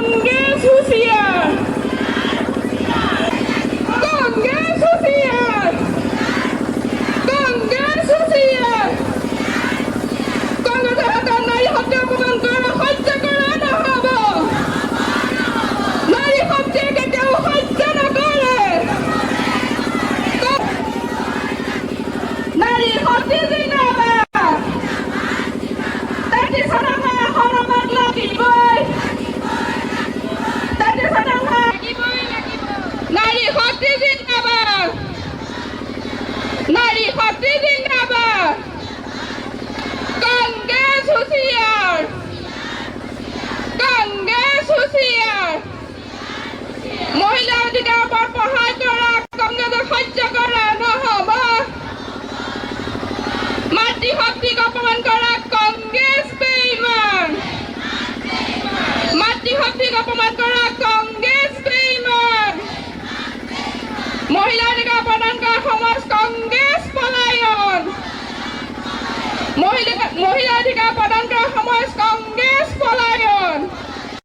কংগ্রেস হুঁশিয়ার, কংগ্রেস হুঁশিয়ার, কংগ্রেস হুঁশিয়ার। কংগ্রেসের হাতে নারী হত্যা অপমান করা সহ্য করা নহব। নারী হত্যাকে কেউ সহ্য নকৰে। নাৰী হত্যা জিন্দাবাদ। তাঁতি চাদৰ সৰমাত লাগিবই। তাঁতি চাদৰ নাৰী হত্যা জিন্দাবাদ। নাৰী হত্যা জিন্দাবাদ। কংগ্ৰেস হুঁশিয়াৰ, কংগ্ৰেস হুঁশিয়াৰ। মহিলা অধিকাৰ ওপৰত প্ৰহাৰ কৰা কংগ্ৰেছক সহ্য কৰা নহব। মাতৃশক্তিক অপমান কৰা কংগ্ৰেছ বেইমান। মাতৃশক্তিক অপমান কৰা কংগ্ৰেছ বেইমান। মহিলা অধিকাৰ প্ৰদান কৰা সমাজ কংগ্ৰেছ পলায়ন। মহিলা অধিকাৰ প্ৰদান কৰা সমাজ কংগ্ৰেছ পলায়ন।